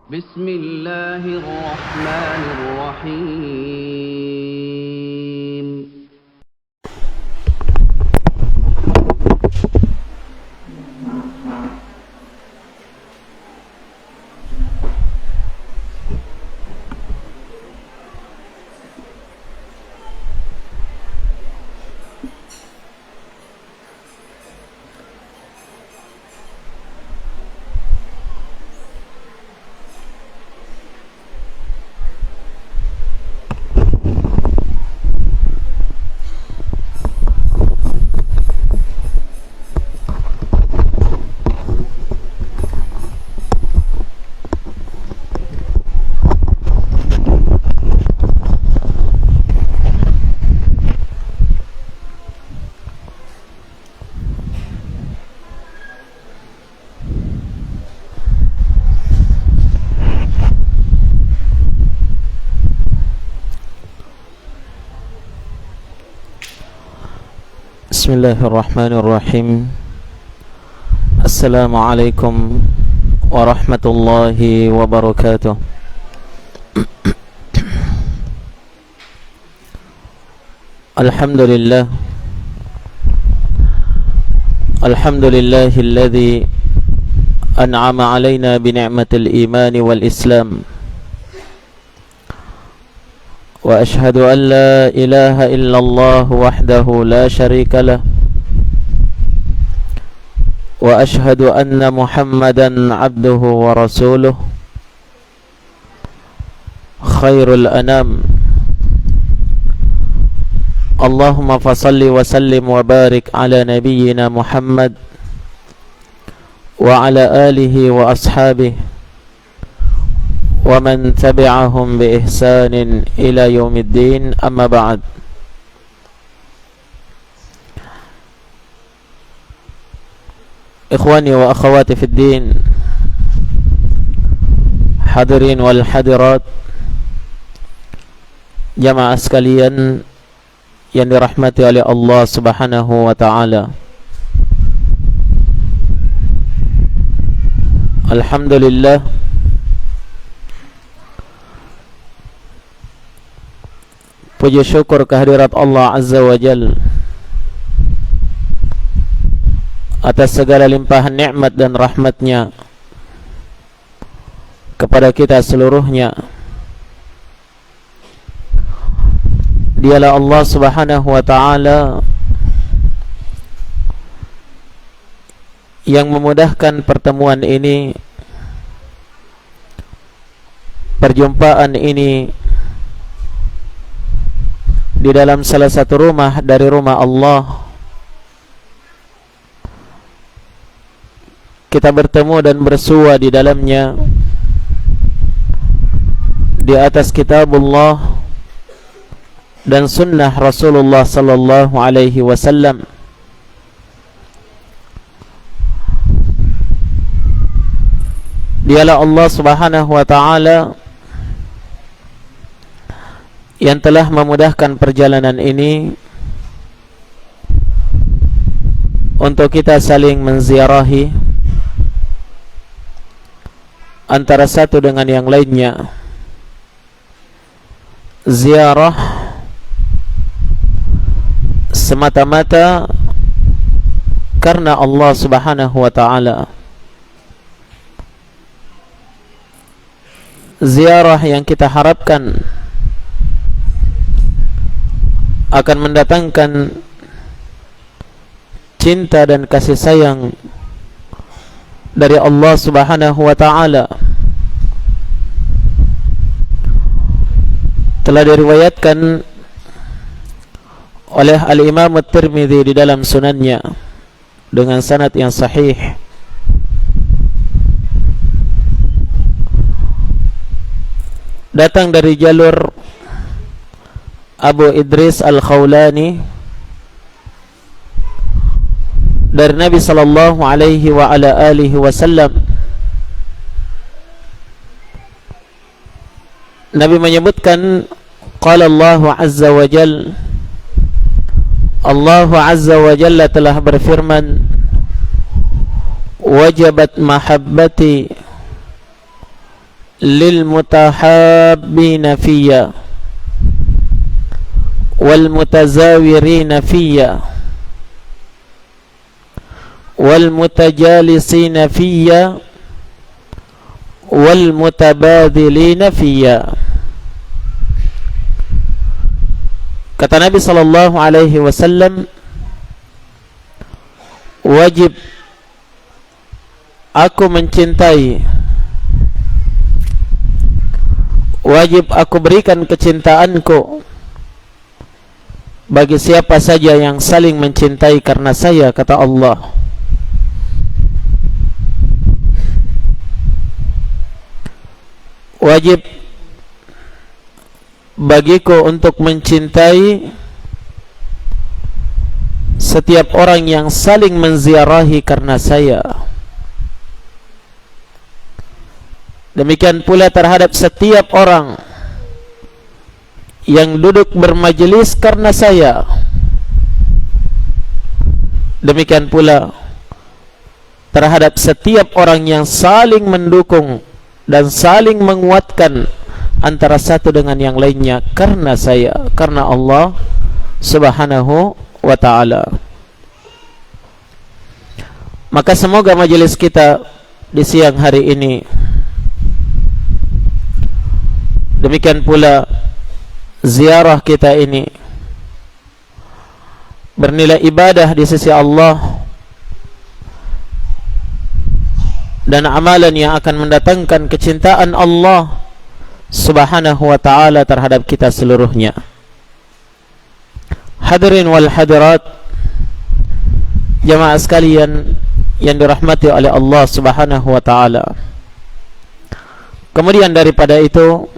بسم الله الرحمن الرحيم. Bismillahirrahmanirrahim. Assalamualaikum warahmatullahi wabarakatuh. Alhamdulillah. Alhamdulillahilladzi an'ama alaina bi ni'matil iman wal islam. وأشهد أن لا إله إلا الله وحده لا شريك له وأشهد أن محمدا عبده ورسوله خير الأنام. اللهم فصل وسلم وبارك على نبينا محمد وعلى آله وأصحابه ومن تبعهم بإحسان إلى يوم الدين. أما بعد. إخواني وأخواتي في الدين, hadirin wal hadirat, jamaah sekalian yang dirahmati oleh Allah Subhanahu wa taala. Alhamdulillah, puji syukur kehadirat Allah Azza wa Jal atas segala limpahan nikmat dan rahmatnya kepada kita seluruhnya. Dialah Allah Subhanahu wa ta'ala yang memudahkan pertemuan ini, perjumpaan ini di dalam salah satu rumah dari rumah Allah. Kita bertemu dan bersua di dalamnya di atas kitabullah dan sunnah Rasulullah sallallahu alaihi wasallam. Dialah Allah Subhanahu wa ta'ala yang telah memudahkan perjalanan ini untuk kita saling menziarahi antara satu dengan yang lainnya. Ziarah semata-mata karena Allah Subhanahu wa ta'ala. Ziarah yang kita harapkan akan mendatangkan cinta dan kasih sayang dari Allah Subhanahu wa ta'ala. Telah diriwayatkan oleh Al-Imam At-Tirmidzi di dalam sunannya dengan sanad yang sahih datang dari jalur Abu Idris Al-Khawlani dari Nabi sallallahu alaihi wa ala alihi wasallam. Nabi menyebutkan, qala Allah azza wa jalla, Allah azza wa jalla telah berfirman, wajabat mahabbati lil mutahabbina fiyya wal mutazawirina fiyya wal mutajalisina fiyya wal mutabadilina fiyya. Kata Nabi sallallahu alaihi wasallam, wajib aku mencintai, wajib aku berikan kecintaanku bagi siapa saja yang saling mencintai karena saya, kata Allah. Wajib bagiku untuk mencintai setiap orang yang saling menziarahi karena saya. Demikian pula terhadap setiap orang yang duduk bermajelis karena saya. Demikian pula terhadap setiap orang yang saling mendukung dan saling menguatkan antara satu dengan yang lainnya karena saya, karena Allah Subhanahu wa ta'ala. Maka semoga majelis kita di siang hari ini, demikian pula ziarah kita ini, bernilai ibadah di sisi Allah dan amalan yang akan mendatangkan kecintaan Allah Subhanahu wa ta'ala terhadap kita seluruhnya. Hadirin wal hadirat, jamaah sekalian yang dirahmati oleh Allah Subhanahu wa ta'ala. Kemudian daripada itu,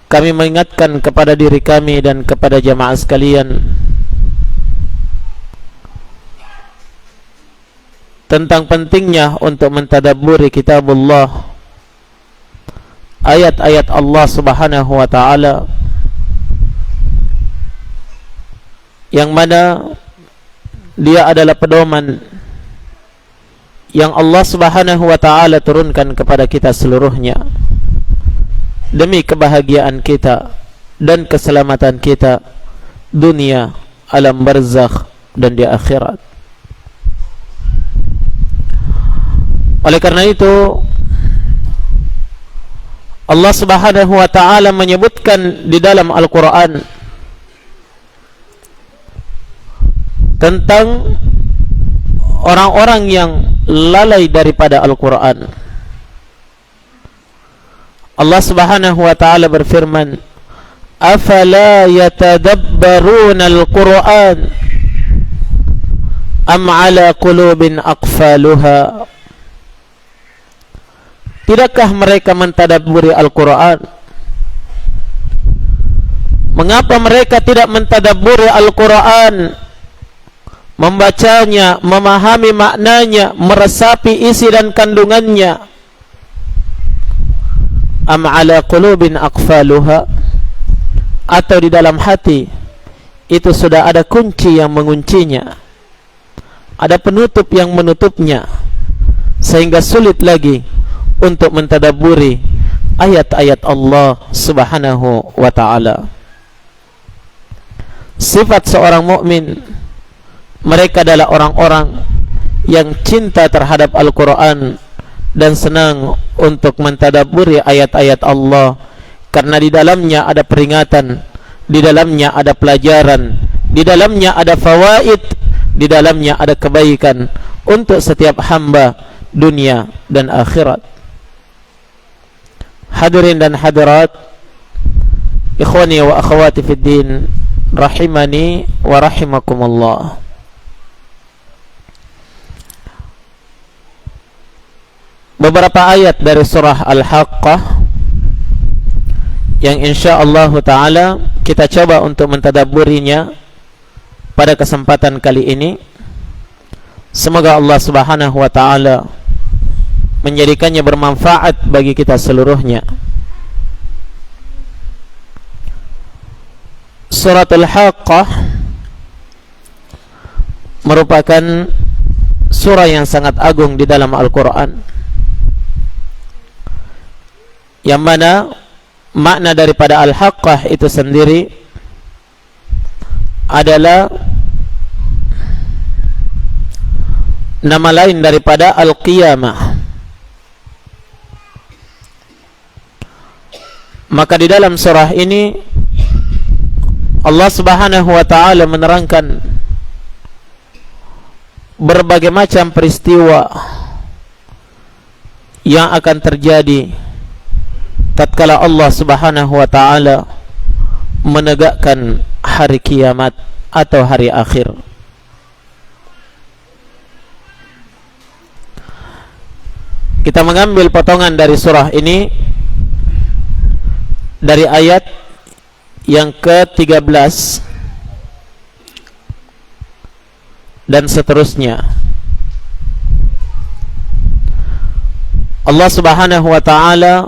kami mengingatkan kepada diri kami dan kepada jamaah sekalian tentang pentingnya untuk mentadabburi kitabullah, ayat-ayat Allah Subhanahu wa ta'ala, yang mana dia adalah pedoman yang Allah Subhanahu wa ta'ala turunkan kepada kita seluruhnya demi kebahagiaan kita dan keselamatan kita dunia, alam barzakh dan di akhirat. Oleh karena itu Allah Subhanahu wa ta'ala menyebutkan di dalam Al-Quran tentang orang-orang yang lalai daripada Al-Quran. Allah Subhanahu wa ta'ala berfirman, afala yatadabbaruna al-Quran am ala qulubin aqfaluha. Tidakkah mereka mentadabburi Al-Quran? Mengapa mereka tidak mentadabburi Al-Quran, membacanya, memahami maknanya, meresapi isi dan kandungannya? Am ala qulubin aqfaluha, atau di dalam hati itu sudah ada kunci yang menguncinya, ada penutup yang menutupnya, sehingga sulit lagi untuk mentadabburi ayat-ayat Allah Subhanahu wa ta'ala. Sifat seorang mukmin, mereka adalah orang-orang yang cinta terhadap Al-Quran dan senang untuk mentadabburi ayat-ayat Allah, karena di dalamnya ada peringatan, di dalamnya ada pelajaran, di dalamnya ada fawaid, di dalamnya ada kebaikan untuk setiap hamba dunia dan akhirat. Hadirin dan hadirat, ikhwani wa akhwati fid din, rahimani wa rahimakumullah. Beberapa ayat dari surah Al-Haqqah yang insyaallah ta'ala kita coba untuk mentadabburinya pada kesempatan kali ini. Semoga Allah Subhanahu wa ta'ala menjadikannya bermanfaat bagi kita seluruhnya. Surat Al-Haqqah merupakan surah yang sangat agung di dalam Al-Quran. yang mana makna daripada al-haqqah itu sendiri adalah nama lain daripada al-qiyamah. Maka di dalam surah ini Allah Subhanahu wa taala menerangkan berbagai macam peristiwa yang akan terjadi tatkala Allah Subhanahu wa taala menegakkan hari kiamat atau hari akhir. Kita mengambil potongan dari surah ini dari ayat yang ke-13 dan seterusnya. Allah Subhanahu wa taala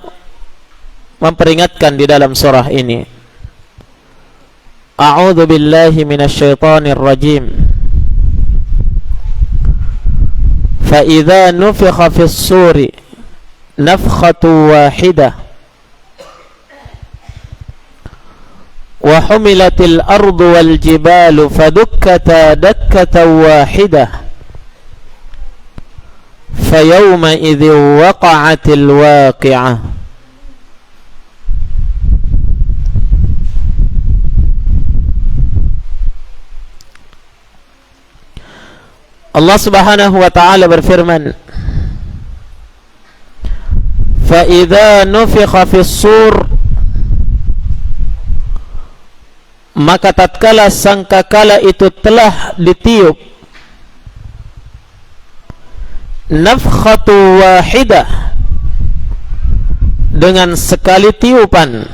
memperingatkan di dalam surah ini, A'udzu billahi minasyaitonir rajim. Fa idza nufikha fis suri nafkhatu wahidah wa humilatil ardu wal jibalu fadukkata dakkatan wahidah fa yawma idzin waqa'atil waqi'ah. Allah Subhanahu wa taala berfirman, fa idza nufikha fis sur, maka tatkala sangkakala itu telah ditiup, nafkhatu wahidah, dengan sekali tiupan,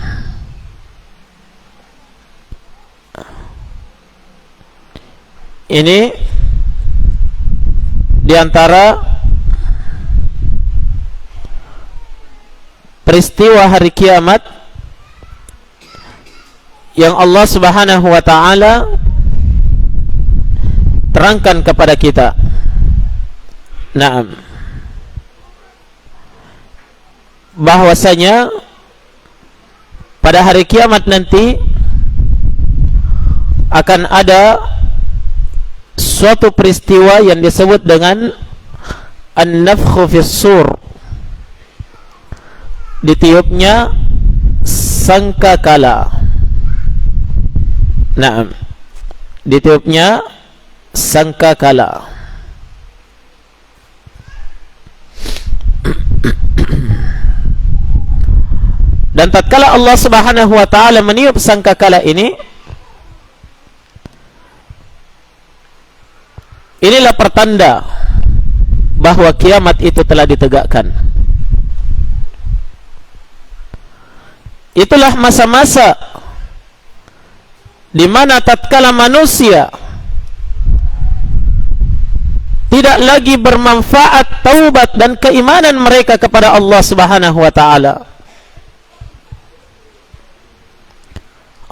ini di antara peristiwa hari kiamat yang Allah Subhanahu wa taala terangkan kepada kita. Naam, bahwasanya pada hari kiamat nanti akan ada suatu peristiwa yang disebut dengan an-nafkhu fis sur, ditiupnya sangkakala. Naam, ditiupnya sangkakala. Dan tatkala Allah Subhanahu wa taala meniup sangkakala ini, inilah pertanda bahwa kiamat itu telah ditegakkan. Itulah masa-masa di mana tatkala manusia tidak lagi bermanfaat taubat dan keimanan mereka kepada Allah Subhanahu wa taala.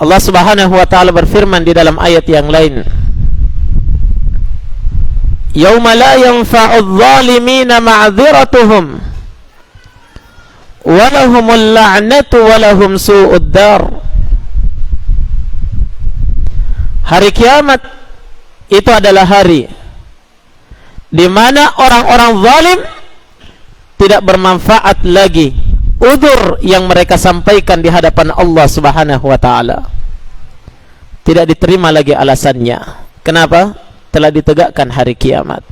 Allah Subhanahu wa taala berfirman di dalam ayat yang lain, Yauma la yanfa'u adh-dhalimina ma'dziratuhum wa lahumul la'natu wa lahum su'ud dar. Hari kiamat itu adalah hari di mana orang-orang zalim tidak bermanfaat lagi udzur yang mereka sampaikan di hadapan Allah Subhanahu wa taala. Tidak diterima lagi alasannya. Kenapa? Telah ditegakkan hari kiamat.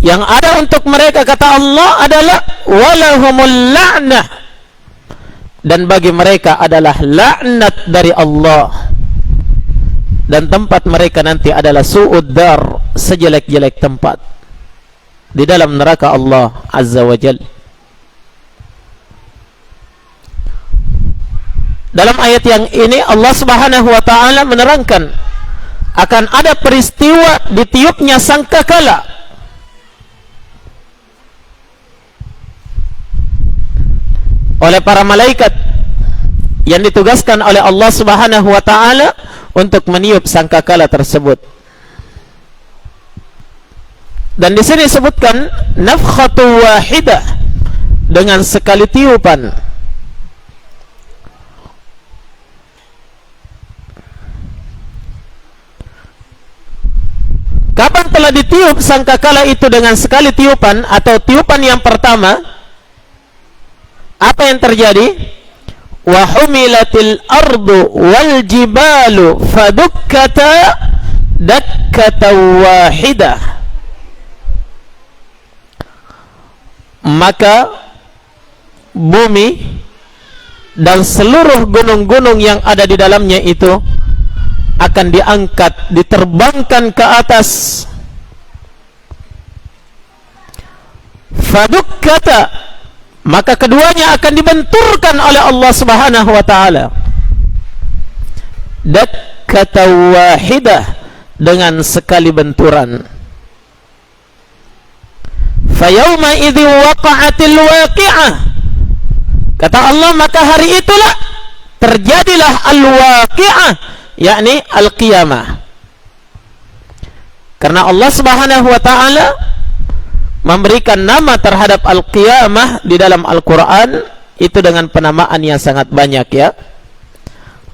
Yang ada untuk mereka, kata Allah, adalah walahumul la'nah, dan bagi mereka adalah laknat dari Allah, dan tempat mereka nanti adalah su'ud dar, sejelek-jelek tempat di dalam neraka Allah Azza wa Jal. Dalam ayat yang ini Allah Subhanahu wa taala menerangkan akan ada peristiwa ditiupnya sangkakala. Oleh para malaikat yang ditugaskan oleh Allah Subhanahu wa taala untuk meniup sangkakala tersebut. Dan di sini disebutkan nafkhatu wahidah, dengan sekali tiupan. Kapan telah ditiup sangkakala itu dengan sekali tiupan atau tiupan yang pertama? Apa yang terjadi? Wa humilatil ardu wal jibalu fadukkata dakkata wahidah. Maka bumi dan seluruh gunung-gunung yang ada di dalamnya itu akan diangkat, diterbangkan ke atas. Fadukkata, maka keduanya akan dibenturkan oleh Allah Subhanahu wa taala. Dakkata wahidah, dengan sekali benturan. Fayauma idzi waqa'atil waqi'ah, kata Allah, maka hari itulah terjadilah al-waqi'ah, yakni al-qiyamah. Karena Allah Subhanahu wa taala memberikan nama terhadap al-qiyamah di dalam Al-Qur'an itu dengan penamaan yang sangat banyak, ya.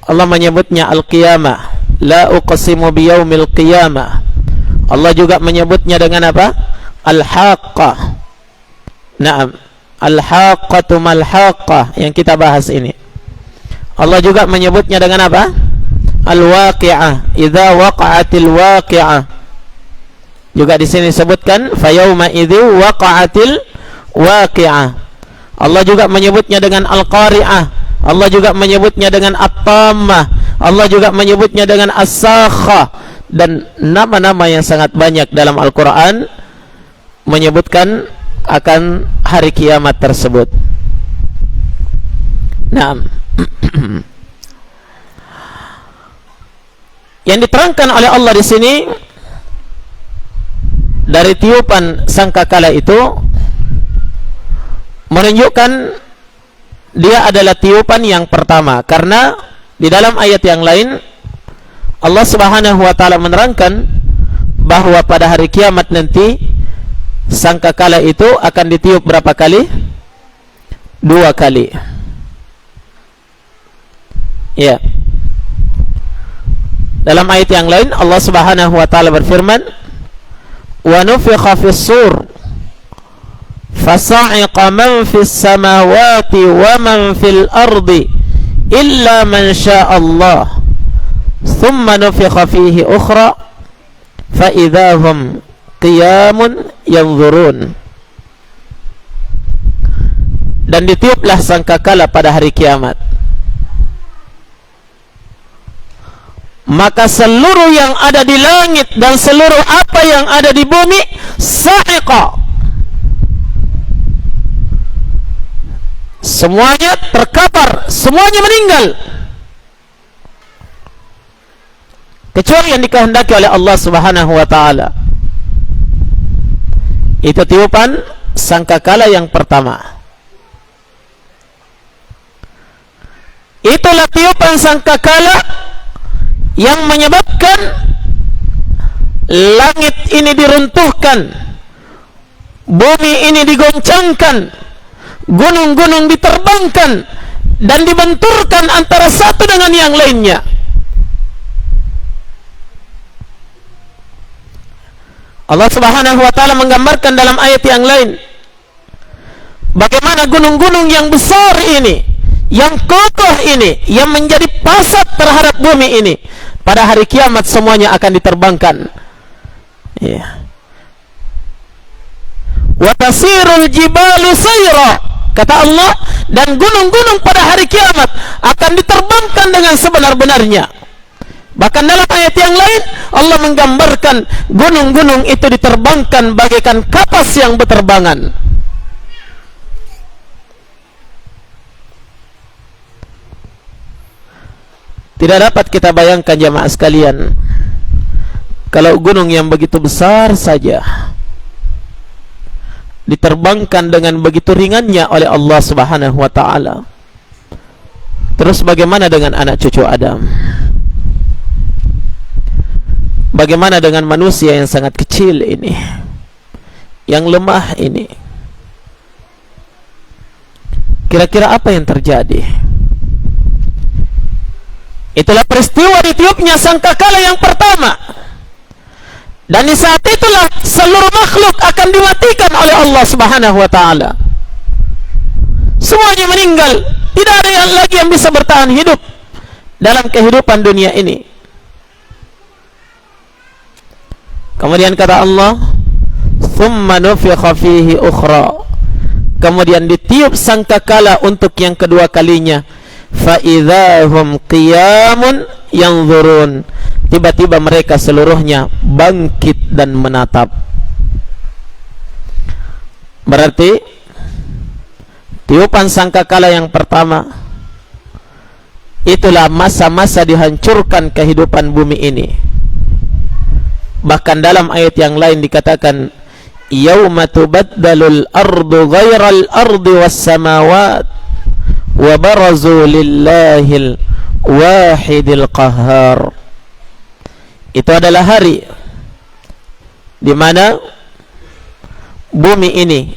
Allah menyebutnya al-qiyamah, la uqsimu biyaumil qiyamah. Allah juga menyebutnya dengan apa? Al-haqqah. Naam, al-haqqatu mal-haqqah yang kita bahas ini. Allah juga menyebutnya dengan apa? Al-waqi'ah, idza waqa'atil waqi'ah. Juga di sini disebutkan fayauma idzi waqa'atil waqi'ah. Allah juga menyebutnya dengan al-qari'ah. Allah juga menyebutnya dengan at-tammah. Allah juga menyebutnya dengan as-sakhah, dan nama-nama yang sangat banyak dalam Al-Qur'an menyebutkan akan hari kiamat tersebut. Naam. Yang diterangkan oleh Allah di sini dari tiupan sangkakala itu menunjukkan dia adalah tiupan yang pertama, karena di dalam ayat yang lain Allah Subhanahu wa taala menerangkan bahwa pada hari kiamat nanti sangkakala itu akan ditiup berapa kali? 2 kali. Ya. Dalam ayat yang lain Allah Subhanahu wa taala berfirman, "Wa nufikha fis-sur fasa'iqa man fis samawati wa man fil ardi illa man syaa Allah. Thumma nufikha fihi ukhra fa idzahum qiyamun yanzurun." Dan ditiuplah sangkakala pada hari kiamat, maka seluruh yang ada di langit dan seluruh apa yang ada di bumi sa'iqa, semuanya terkapar, semuanya meninggal, kecuali yang dikehendaki oleh Allah Subhanahu wa taala. Itu tiupan sangkakala yang pertama. Itulah tiupan sangkakala yang menyebabkan langit ini diruntuhkan, bumi ini digoncangkan, gunung-gunung diterbangkan dan dibenturkan antara satu dengan yang lainnya. Allah Subhanahu wa taala menggambarkan dalam ayat yang lain bagaimana gunung-gunung yang besar ini, yang kokoh ini, yang menjadi pasat terhadap bumi ini, pada hari kiamat semuanya akan diterbangkan. Ya. Wa tasirul jibalu sayra, kata Allah, dan gunung-gunung pada hari kiamat akan diterbangkan dengan sebenar-benarnya. Bahkan dalam ayat yang lain Allah menggambarkan gunung-gunung itu diterbangkan bagaikan kapas yang berterbangan. Tidak dapat kita bayangkan jamaah sekalian, kalau gunung yang begitu besar saja diterbangkan dengan begitu ringannya oleh Allah Subhanahu wa taala, terus bagaimana dengan anak cucu Adam? Bagaimana dengan manusia yang sangat kecil ini? yang lemah ini. Kira-kira apa yang terjadi? Itulah peristiwa ditiupnya sangkakala yang pertama. Dan di saat itulah seluruh makhluk akan dimatikan oleh Allah Subhanahu wa ta'ala. Semuanya meninggal. Tidak ada yang lagi yang bisa bertahan hidup dalam kehidupan dunia ini. Kemudian kata Allah, "Tsumma nufikha fihi ukhra." Kemudian ditiup sangkakala untuk yang kedua kalinya. Fa idzahum qiyamun yanzurun. Tiba-tiba mereka seluruhnya bangkit dan menatap. Berarti tiupan sangkakala yang pertama itulah masa-masa dihancurkan kehidupan bumi ini. Bahkan dalam ayat yang lain dikatakan, yauma tubaddalul ardu ghairal ardi was samawat wa barazu lillahil wahidil qahhar. Itu adalah hari di mana bumi ini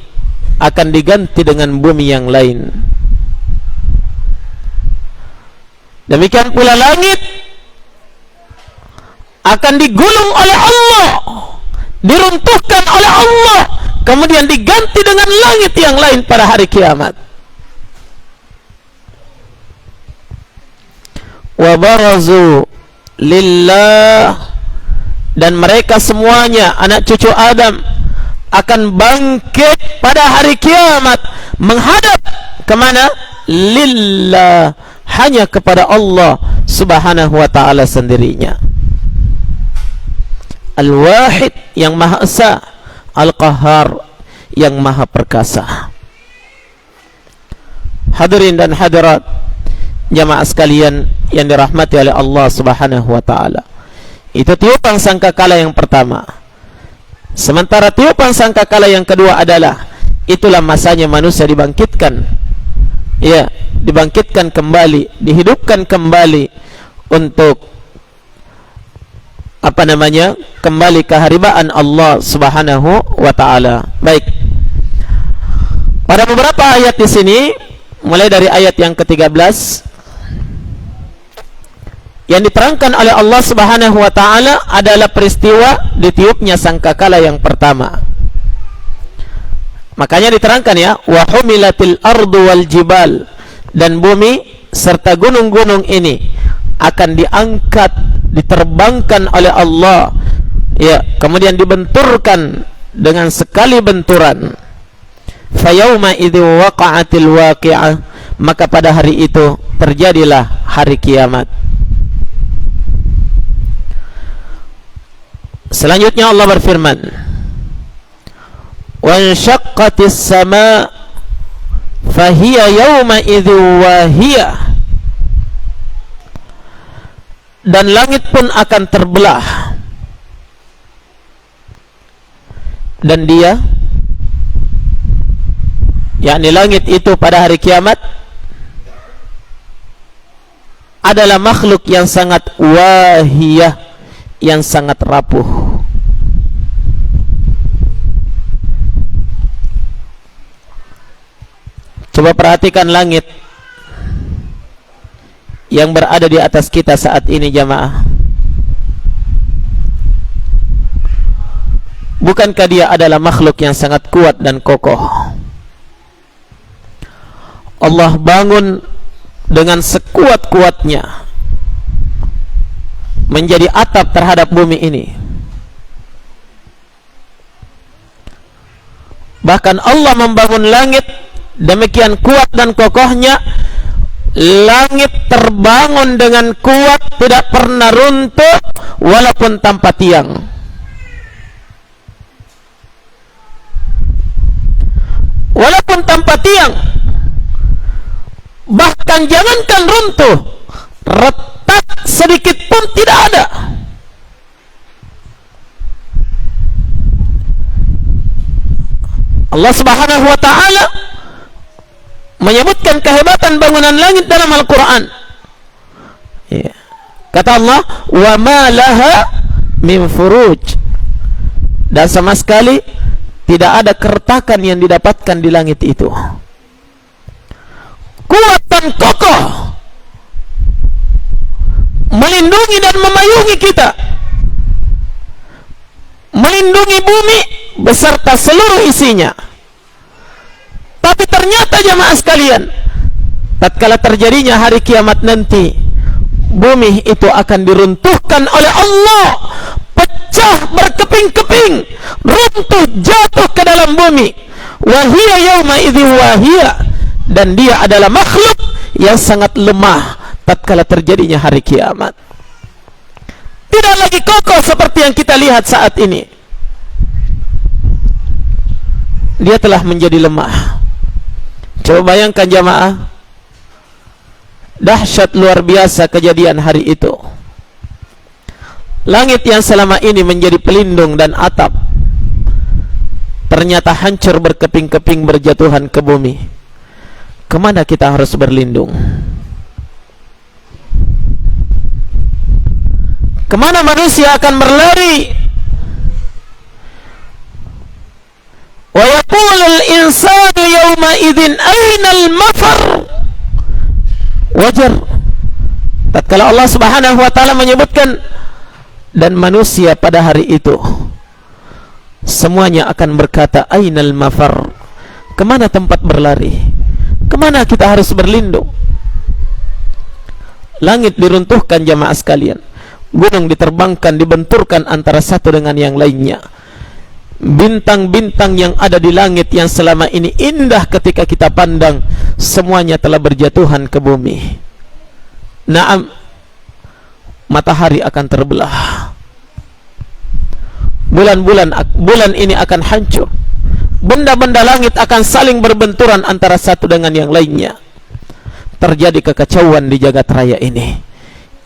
akan diganti dengan bumi yang lain. Demikian pula langit akan digulung oleh Allah, diruntuhkan oleh Allah, kemudian diganti dengan langit yang lain pada hari kiamat. Wa barazu lillah, dan mereka semuanya anak cucu Adam akan bangkit pada hari kiamat menghadap kemana? Lillah, hanya kepada Allah Subhanahu wa ta'ala sendirinya. Al-Wahid yang Maha Esa, Al-Qahhar yang Maha Perkasa. Hadirin dan hadirat jamaah sekalian yang dirahmati oleh Allah Subhanahu wa ta'ala, itu tiupan sangkakala yang pertama. Sementara tiupan sangkakala yang kedua adalah itulah masanya manusia dibangkitkan, ya, dibangkitkan kembali, dihidupkan kembali untuk kembali keharibaan Allah Subhanahu wa ta'ala. Baik, pada beberapa ayat di sini, mulai dari ayat yang ke-13, yang diterangkan oleh Allah Subhanahu wa ta'ala adalah peristiwa ditiupnya sangkakala yang pertama. Makanya diterangkan, ya, wa humilatil ardu wal jibal, dan bumi serta gunung-gunung ini akan diangkat, diterbangkan oleh Allah, ya, kemudian dibenturkan dengan sekali benturan. Fa yauma idzi waqa'atil waqi'ah, maka pada hari itu terjadilah hari kiamat. Selanjutnya Allah berfirman, wa anshaqqatis sama' fahiya yawma idzi wahiyah, dan langit pun akan terbelah, dan dia, yakni langit itu pada hari kiamat adalah makhluk yang sangat wahiyah, yang sangat rapuh. Coba perhatikan langit yang berada di atas kita saat ini, jamaah. Bukankah dia adalah makhluk yang sangat kuat dan kokoh? Allah bangun dengan sekuat-kuatnya menjadi atap terhadap bumi ini. Bahkan Allah membangun langit demikian kuat dan kokohnya, langit terbangun dengan kuat, tidak pernah runtuh walaupun tanpa tiang. Walaupun tanpa tiang, bahkan jangankan runtuh, retak sedikit pun tidak ada. Allah Subhanahu wa ta'ala menyebutkan kehebatan bangunan langit dalam Al-Quran, ya. Kata Allah, wa ma laha min furuj, dan sama sekali tidak ada keretakan yang didapatkan di langit itu. Kuat dan kokoh, melindungi dan memayungi kita, melindungi bumi beserta seluruh isinya. Tapi ternyata jamaah sekalian, tatkala terjadinya hari kiamat nanti, bumi itu akan diruntuhkan oleh Allah, pecah berkeping-keping, runtuh jatuh ke dalam bumi. Wahia yauma idzi wahia, dan dia adalah makhluk yang sangat lemah tatkala terjadinya hari kiamat. Tidak lagi kokoh seperti yang kita lihat saat ini. Dia telah menjadi lemah. Coba bayangkan jamaah, dahsyat luar biasa kejadian hari itu. Langit yang selama ini menjadi pelindung dan atap, ternyata hancur berkeping-keping berjatuhan ke bumi. Kemana kita harus berlindung? Kemana manusia akan berlari? Wa yaqulul insanu yawma idzin ainal mafar. Wajar tatkala Allah Subhanahu wa taala menyebutkan dan manusia pada hari itu semuanya akan berkata ainal mafar. Kemana tempat berlari? Kemana kita harus berlindung? Langit diruntuhkan jamaah sekalian, gunung diterbangkan, dibenturkan antara satu dengan yang lainnya. Bintang-bintang yang ada di langit yang selama ini indah ketika kita pandang, semuanya telah berjatuhan ke bumi. Naam, matahari akan terbelah. Bulan ini akan hancur. Benda-benda langit akan saling berbenturan antara satu dengan yang lainnya. Terjadi kekacauan di jagat raya ini.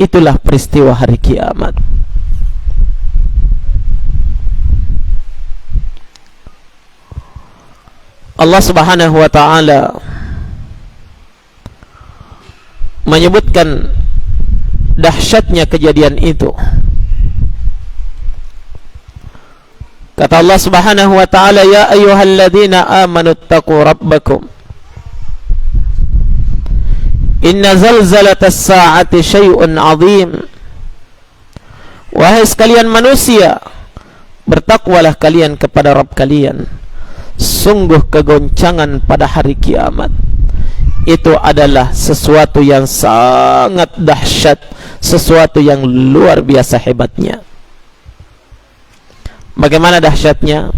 Itulah peristiwa hari kiamat. Allah Subhanahu wa taala menyebutkan dahsyatnya kejadian itu. Kata Allah Subhanahu wa taala, ya ayyuhalladzina amanu taqu rabbakum inna zalzalatas sa'ati syai'un 'adzim. Wahai sekalian manusia, bertakwalah kalian kepada Rabb kalian. Sungguh kegoncangan pada hari kiamat itu adalah sesuatu yang sangat dahsyat, sesuatu yang luar biasa hebatnya. Bagaimana dahsyatnya?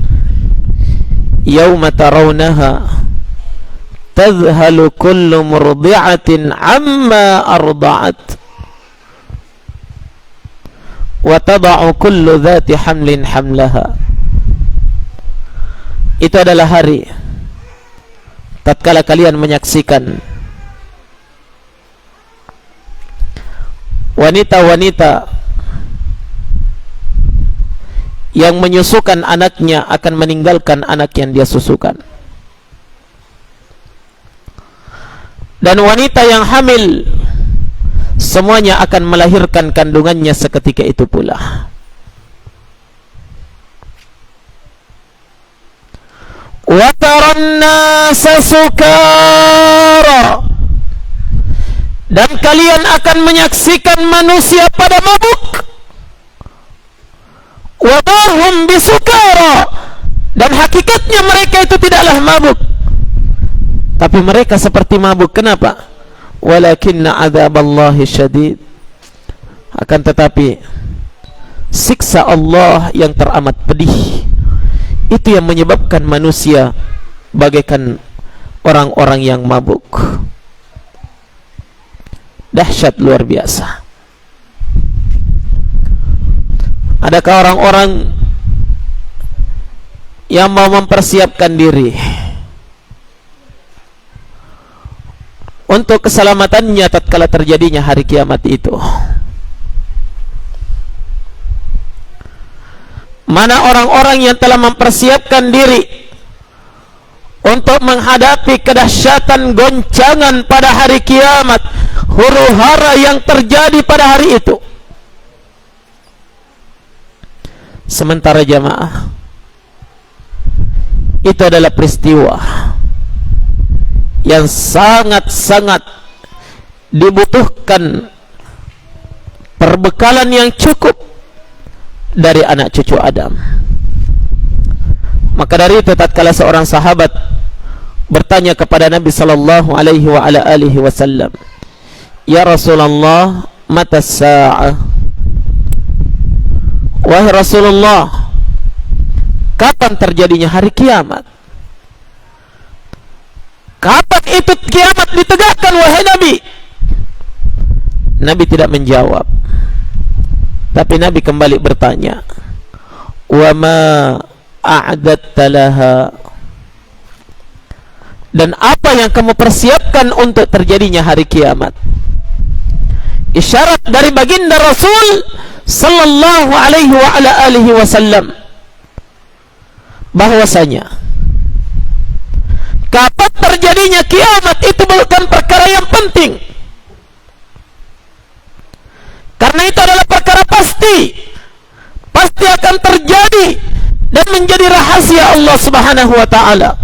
Yauma tarawnaha tadhhalu kullu murdi'atin amma arda'at wa tada'u kullu dhati hamlin hamlaha. Itu adalah hari tatkala kalian menyaksikan wanita-wanita yang menyusukan anaknya akan meninggalkan anak yang dia susukan, dan wanita yang hamil semuanya akan melahirkan kandungannya seketika itu pula. Wa taran nasa sukara, dan kalian akan menyaksikan manusia pada mabuk. Wa hum bisukara, dan hakikatnya mereka itu tidaklah mabuk, tapi mereka seperti mabuk. Kenapa? Walakinna adzaballahi syadid, akan tetapi siksa Allah yang teramat pedih itu yang menyebabkan manusia bagaikan orang-orang yang mabuk. Dahsyat luar biasa. Adakah orang-orang yang mau mempersiapkan diri untuk keselamatannya tatkala terjadinya hari kiamat itu? Mana orang-orang yang telah mempersiapkan diri untuk menghadapi kedahsyatan goncangan pada hari kiamat, huru-hara yang terjadi pada hari itu? Sementara jamaah itu adalah peristiwa yang sangat-sangat dibutuhkan perbekalan yang cukup dari anak cucu Adam. Maka dari itu tatkala seorang sahabat bertanya kepada Nabi sallallahu alaihi wa ala alihi wasallam, "Ya Rasulullah, mata as-sa'ah?" Wahai Rasulullah, kapan terjadinya hari kiamat? Kapan itu kiamat ditegakkan wahai Nabi? Nabi tidak menjawab. Tapi Nabi kembali bertanya, "Wa ma a'datta laha?" Dan apa yang kamu persiapkan untuk terjadinya hari kiamat? Isyarat dari baginda Rasul sallallahu alaihi wa ala alihi wasallam bahwasanya kapan terjadinya kiamat itu bukan perkara yang penting, karena itu adalah perkara pasti akan terjadi dan menjadi rahasia Allah Subhanahu wa taala.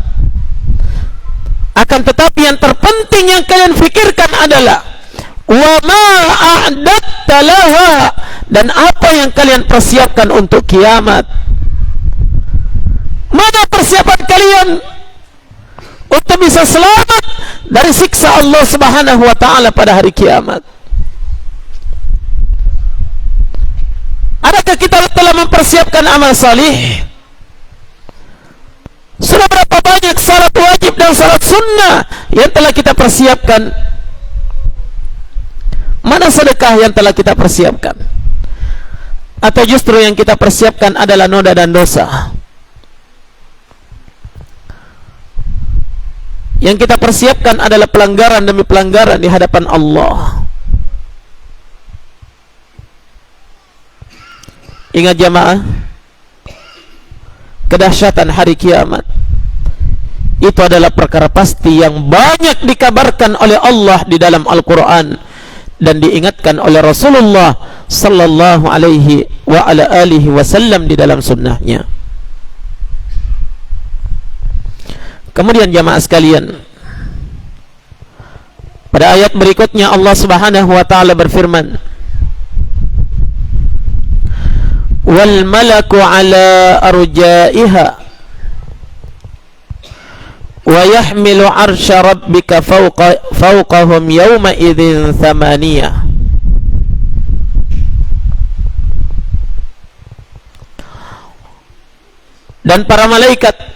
Akan tetapi yang terpenting yang kalian fikirkan adalah wa ma a'datta laha, dan apa yang kalian persiapkan untuk kiamat. Mana persiapan kalian untuk bisa selamat dari siksa Allah Subhanahu wa taala pada hari kiamat? Adakah kita telah mempersiapkan amal salih? Sudah berapa banyak salat wajib dan salat sunnah yang telah kita persiapkan? Mana sedekah yang telah kita persiapkan? Atau justru yang kita persiapkan adalah noda dan dosa? Yang kita persiapkan adalah pelanggaran demi pelanggaran di hadapan Allah. Ingat jamaah, kedahsyatan hari kiamat itu adalah perkara pasti yang banyak dikabarkan oleh Allah di dalam Al-Quran dan diingatkan oleh Rasulullah sallallahu alaihi wa ala alihi wasallam di dalam sunnahnya. Kemudian jamaah sekalian, pada ayat berikutnya Allah Subhanahu wa taala berfirman, "Wal malaku ala arjaiha wa yahmilu arsya rabbika fawqahum yawma idzin thamaniyah." Dan para malaikat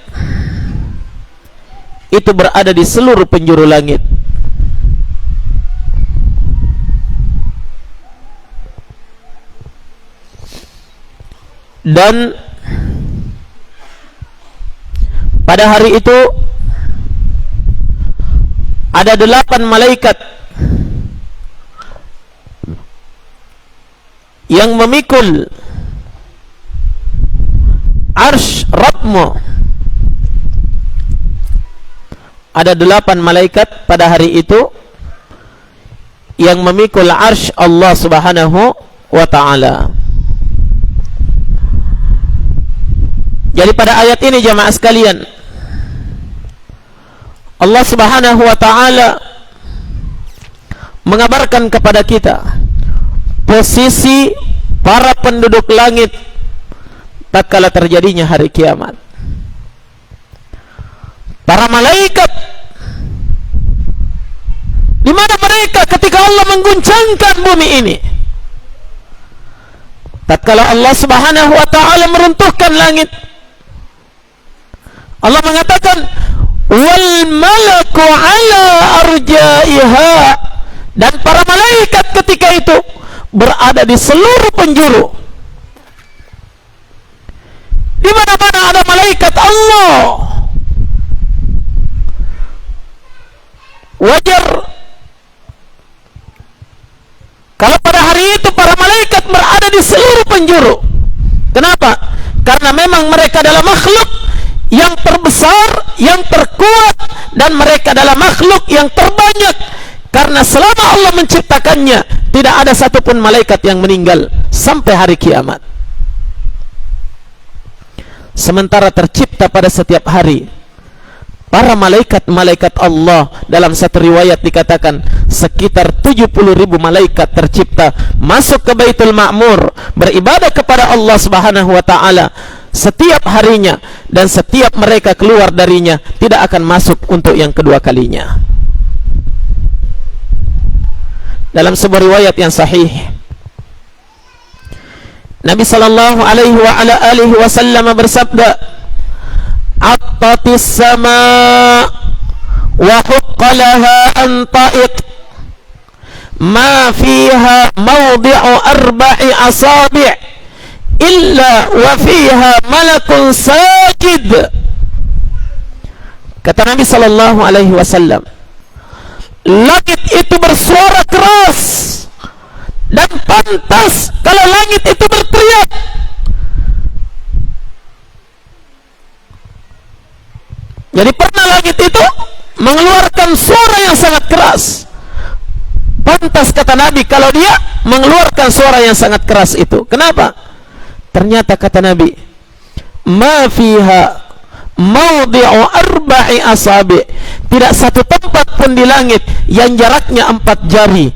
itu berada di seluruh penjuru langit. Dan pada hari itu ada 8 malaikat yang memikul arsy Rabbmu. Ada 8 malaikat pada hari itu yang memikul arsy Allah Subhanahu wa ta'ala. Jadi pada ayat ini jamaah sekalian, Allah Subhanahu wa ta'ala mengabarkan kepada kita posisi para penduduk langit tatkala terjadinya hari kiamat. Para malaikat, di mana mereka ketika Allah mengguncangkan bumi ini? Tatkala Allah Subhanahu wa ta'ala meruntuhkan langit, Allah mengatakan wal malaku ala arjaiha, dan para malaikat ketika itu berada di seluruh penjuru. Di mana-mana ada malaikat Allah. Wajar kalau pada hari itu para malaikat berada di seluruh penjuru. Kenapa? Karena memang mereka adalah makhluk yang terbesar, yang terkuat, dan mereka adalah makhluk yang terbanyak. Karena selama Allah menciptakannya, tidak ada satupun malaikat yang meninggal sampai hari kiamat. Sementara tercipta tercipta pada setiap hari. Para malaikat-malaikat Allah, dalam satu riwayat dikatakan sekitar 70.000 malaikat tercipta masuk ke Baitul Ma'mur, beribadah kepada Allah Subhanahu wa taala setiap harinya, dan setiap mereka keluar darinya tidak akan masuk untuk yang kedua kalinya. Dalam sebuah riwayat yang sahih, Nabi sallallahu alaihi wa ala alihi wasallam bersabda, "Attatis sama wa huqqalaha an ta'iq ma fiha mawdi'u arba'i asabi' illa wa fiha malakun sajid." Kata Nabi sallallahu alaihi wasallam, langit itu bersuara keras, dan pantas kalau langit itu berteriak. Jadi pernah langit itu mengeluarkan suara yang sangat keras. Pantas, kata Nabi, kalau dia mengeluarkan suara yang sangat keras itu. Kenapa? Ternyata kata Nabi, ma fiha mawdi'u arba'i asabi', tidak satu tempat pun di langit yang jaraknya 4 jari,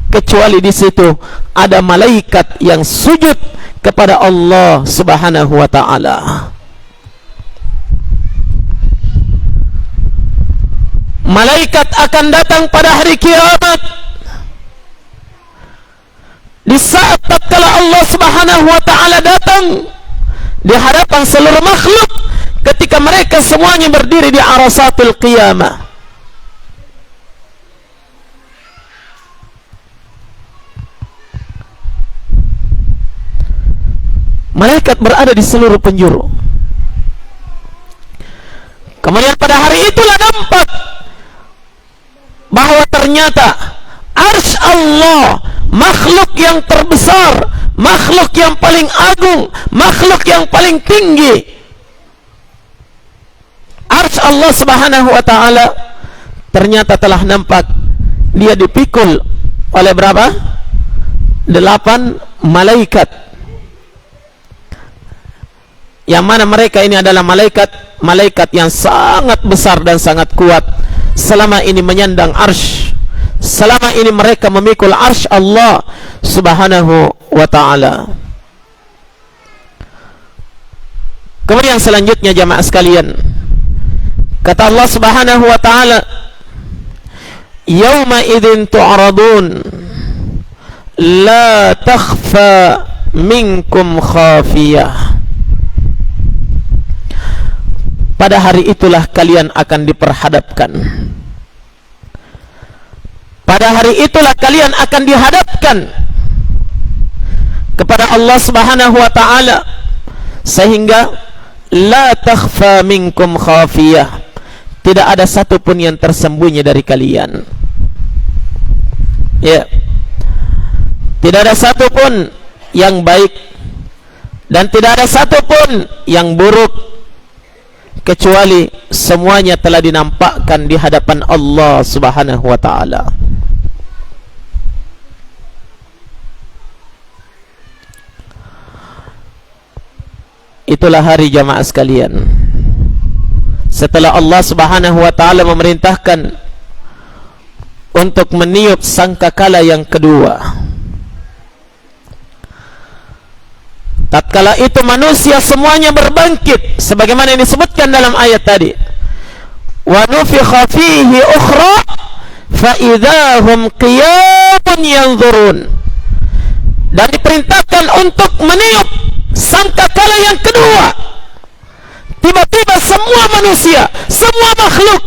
kecuali di situ ada malaikat yang sujud kepada Allah Subhanahu wa taala. Malaikat akan datang pada hari kiamat, di saat tatkala Allah Subhanahu wa taala datang di hadapan seluruh makhluk, ketika mereka semuanya berdiri di arasatul qiyamah. Malaikat berada di seluruh penjuru. Kemudian pada hari itulah nampak bahwa ternyata arsy Allah, makhluk yang terbesar, makhluk yang paling agung, makhluk yang paling tinggi, arsy Allah Subhanahu wa taala ternyata telah nampak dia dipikul oleh berapa? 8 malaikat. Yang mana mereka ini adalah malaikat yang sangat besar dan sangat kuat. Selama ini menyandang arsy, selama ini mereka memikul arsy Allah Subhanahu wa ta'ala. Kemudian selanjutnya jamaah sekalian, kata Allah Subhanahu wa ta'ala, yauma idzin tu'radun la takhfa minkum khafiyah. Pada hari itulah kalian akan diperhadapkan. Pada hari itulah kalian akan dihadapkan kepada Allah Subhanahu wa ta'ala, sehingga la takhfa minkum khafiyah, tidak ada satupun yang tersembunyi dari kalian. Ya, tidak ada satupun yang baik dan tidak ada satupun yang buruk, kecuali semuanya telah dinampakkan di hadapan Allah Subhanahu wa ta'ala. Itulah hari jamaah sekalian, setelah Allah Subhanahu wa ta'ala memerintahkan untuk meniup sangkakala yang kedua. Tatkala itu manusia semuanya berbangkit, sebagaimana yang disebutkan dalam ayat tadi. Wa nufikha fihi ukhra fa idzahum qiyamun yanzurun. Dan diperintahkan untuk meniup sangkakala yang kedua. Tiba-tiba semua manusia, semua makhluk,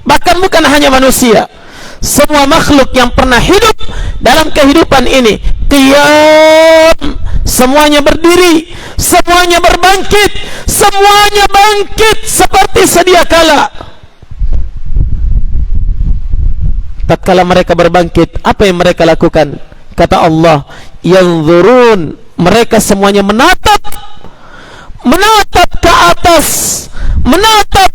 bahkan bukan hanya manusia, semua makhluk yang pernah hidup dalam kehidupan ini, qiyam, semuanya berdiri, semuanya berbangkit, semuanya bangkit seperti sedia kala. Tatkala mereka berbangkit, apa yang mereka lakukan? Kata Allah, yanzurun, mereka semuanya menatap ke atas, menatap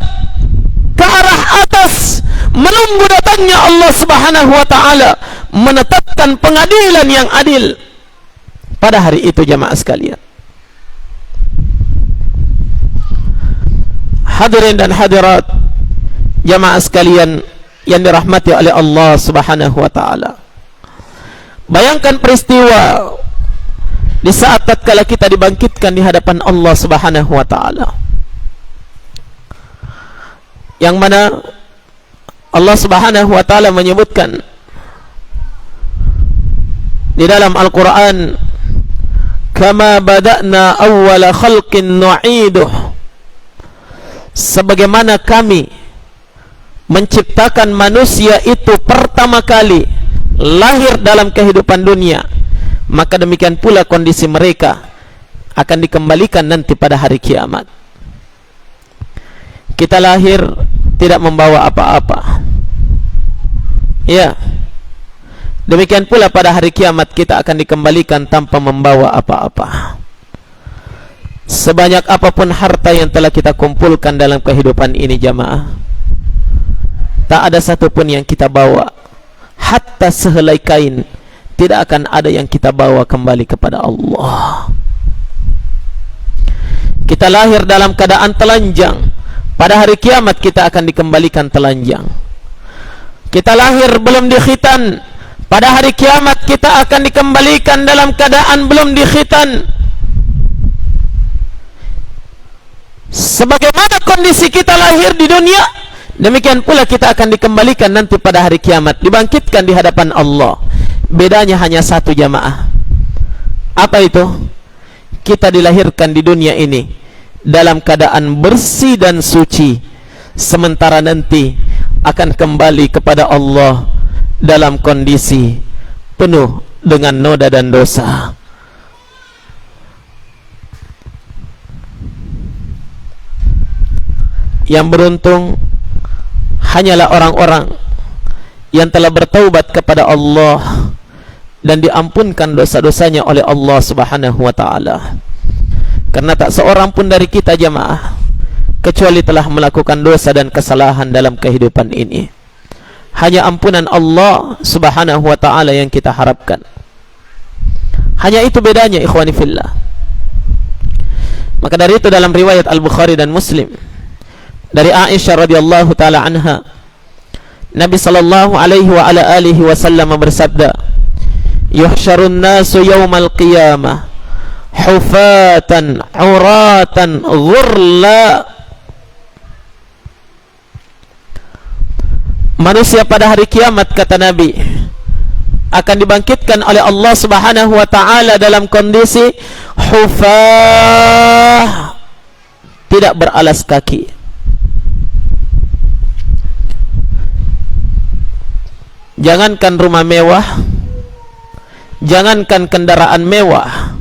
ke arah atas, menunggu datangnya Allah Subhanahu wa ta'ala menetapkan pengadilan yang adil pada hari itu jamaah sekalian. Hadirin dan hadirat jamaah sekalian yang dirahmati oleh Allah Subhanahu wa taala. Bayangkan peristiwa di saat tatkala kita dibangkitkan di hadapan Allah Subhanahu wa taala, yang mana Allah Subhanahu wa taala menyebutkan di dalam Al-Qur'an, kama bada'na awwala khalqin nu'iduh, sebagaimana kami menciptakan manusia itu pertama kali lahir dalam kehidupan dunia, maka demikian pula kondisi mereka akan dikembalikan nanti pada hari kiamat. Kita lahir tidak membawa apa-apa, ya, demikian pula pada hari kiamat kita akan dikembalikan tanpa membawa apa-apa. Sebanyak apapun harta yang telah kita kumpulkan dalam kehidupan ini jamaah, tak ada satupun yang kita bawa, hatta sehelai kain tidak akan ada yang kita bawa kembali kepada Allah. Kita lahir dalam keadaan telanjang, pada hari kiamat kita akan dikembalikan telanjang. Kita lahir belum dikhitan, pada hari kiamat kita akan dikembalikan dalam keadaan belum dikhitan. Sebagaimana kondisi kita lahir di dunia, demikian pula kita akan dikembalikan nanti pada hari kiamat, dibangkitkan di hadapan Allah. Bedanya hanya satu jamaah. Apa itu? Kita dilahirkan di dunia ini dalam keadaan bersih dan suci, sementara nanti akan kembali kepada Allah dalam kondisi penuh dengan noda dan dosa. Yang beruntung hanyalah orang-orang yang telah bertaubat kepada Allah dan diampunkan dosa-dosanya oleh Allah Subhanahu wa taala. Karena tak seorang pun dari kita jamaah kecuali telah melakukan dosa dan kesalahan dalam kehidupan ini. Hanya ampunan Allah Subhanahu wa taala yang kita harapkan. Hanya itu bedanya ikhwani fillah. Maka dari itu dalam riwayat Al-Bukhari dan Muslim dari Aisyah radhiyallahu taala anha, Nabi sallallahu alaihi wa ala alihi wasallam bersabda, yuhsyarun nasu yaumal qiyamah hufatan uratan ghurla. Manusia pada hari kiamat, kata Nabi, akan dibangkitkan oleh Allah Subhanahu wa taala dalam kondisi hufah, tidak beralas kaki. Jangankan rumah mewah, jangankan kendaraan mewah,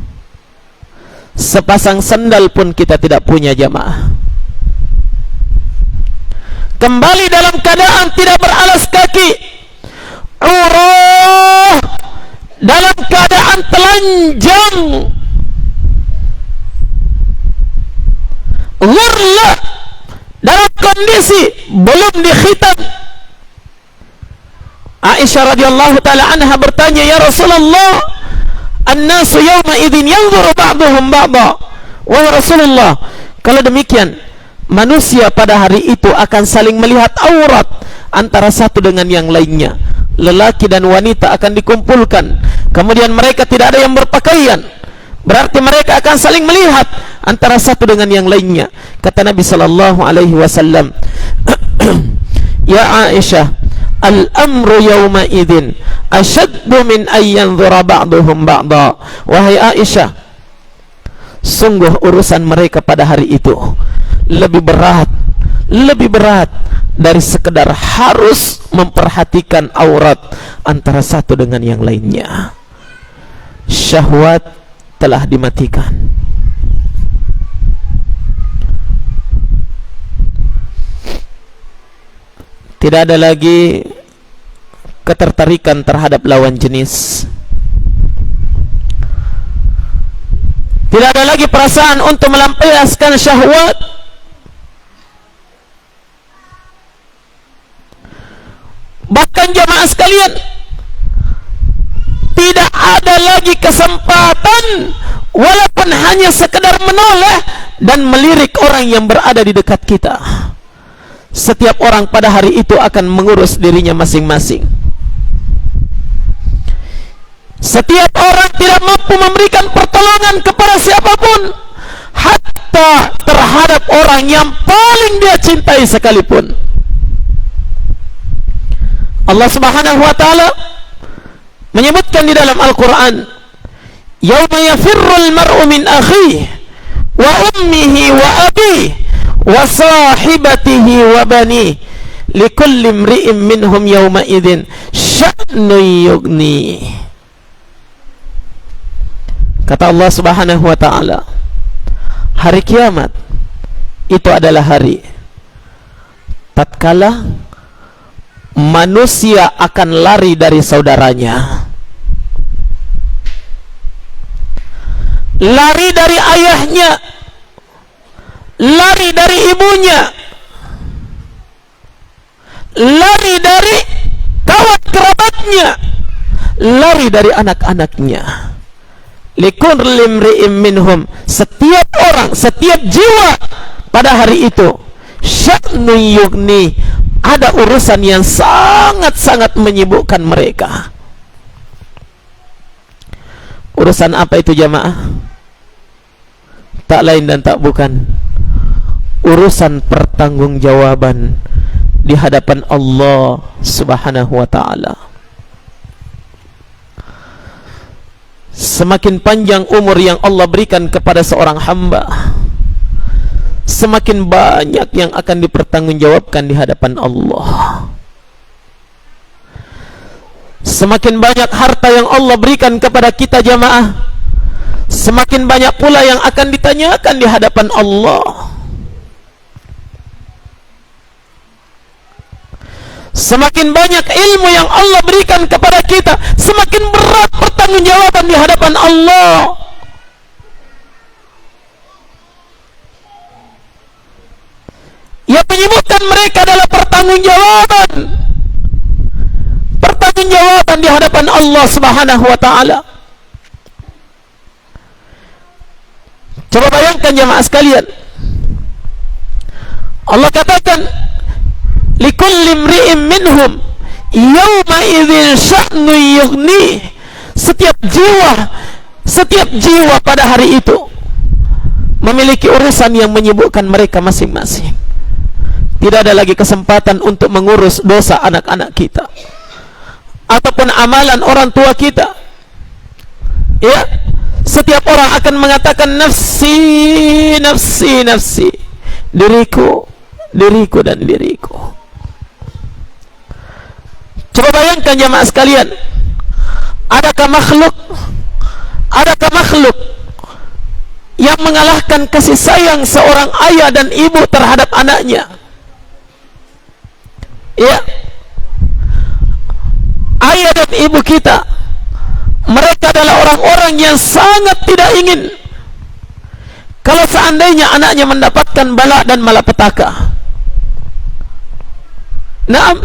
sepasang sandal pun kita tidak punya jamaah. Kembali dalam keadaan tidak beralas kaki, urah, dalam keadaan telanjang, ghurla, dalam kondisi belum dikhitan. Aisyah radhiyallahu taala anha bertanya, ya Rasulullah, an-nasu yawma idzin yanzuru ba'dhum ba'dha. Wahai Rasulullah, kalau demikian manusia pada hari itu akan saling melihat aurat antara satu dengan yang lainnya. Lelaki dan wanita akan dikumpulkan, kemudian mereka tidak ada yang berpakaian, berarti mereka akan saling melihat antara satu dengan yang lainnya. Kata Nabi sallallahu alaihi wasallam, ya Aisyah, al-amru yawma idzin asyaddu min an yanzura ba'duhum ba'dha. Wahai Aisyah, sungguh urusan mereka pada hari itu lebih berat dari sekedar harus memperhatikan aurat antara satu dengan yang lainnya. Syahwat telah dimatikan. Tidak ada lagi ketertarikan terhadap lawan jenis. Tidak ada lagi perasaan untuk melampiaskan syahwat. Bahkan jamaah sekalian, tidak ada lagi kesempatan walaupun hanya sekedar menoleh dan melirik orang yang berada di dekat kita. Setiap orang pada hari itu akan mengurus dirinya masing-masing. Setiap orang tidak mampu memberikan pertolongan kepada siapapun, hatta terhadap orang yang paling dia cintai sekalipun. Allah Subhanahu wa taala menyebutkan di dalam Al-Qur'an, "Yauma yafirrul mar'u min akhihi wa ummihi wa abihi wa sahibatihi wa banihi likulli imri'in minhum yawma idzin sya'nun yughni." Kata Allah Subhanahu wa taala, hari kiamat itu adalah hari tatkala manusia akan lari dari saudaranya, lari dari ayahnya, lari dari ibunya, lari dari kawan kerabatnya, lari dari anak-anaknya. Likulli imri'in minhum, setiap orang, setiap jiwa pada hari itu sya'nun yughni, ada urusan yang sangat-sangat menyibukkan mereka. Urusan apa itu jamaah? Tak lain dan tak bukan urusan pertanggungjawaban di hadapan Allah Subhanahu wa taala. Semakin panjang umur yang Allah berikan kepada seorang hamba, semakin banyak yang akan dipertanggungjawabkan di hadapan Allah. Semakin banyak harta yang Allah berikan kepada kita jamaah, semakin banyak pula yang akan ditanyakan di hadapan Allah. Semakin banyak ilmu yang Allah berikan kepada kita, semakin berat pertanggungjawaban di hadapan Allah. Yang menyebutkan mereka adalah pertanggungjawaban di hadapan Allah Subhanahu wa taala. Coba bayangkan jemaah sekalian, Allah katakan likulli imri'in minhum yawma idzin sya'nun yughni. Setiap jiwa pada hari itu memiliki urusan yang menyibukkan mereka masing-masing. Tidak ada lagi kesempatan untuk mengurus dosa anak-anak kita ataupun amalan orang tua kita. Ya, setiap orang akan mengatakan nafsi, nafsi, nafsi, diriku, diriku dan diriku. Coba bayangkan jemaah sekalian, adakah makhluk yang mengalahkan kasih sayang seorang ayah dan ibu terhadap anaknya? Ya, ayah dan ibu kita, mereka adalah orang-orang yang sangat tidak ingin kalau seandainya anaknya mendapatkan bala dan malapetaka. Naam,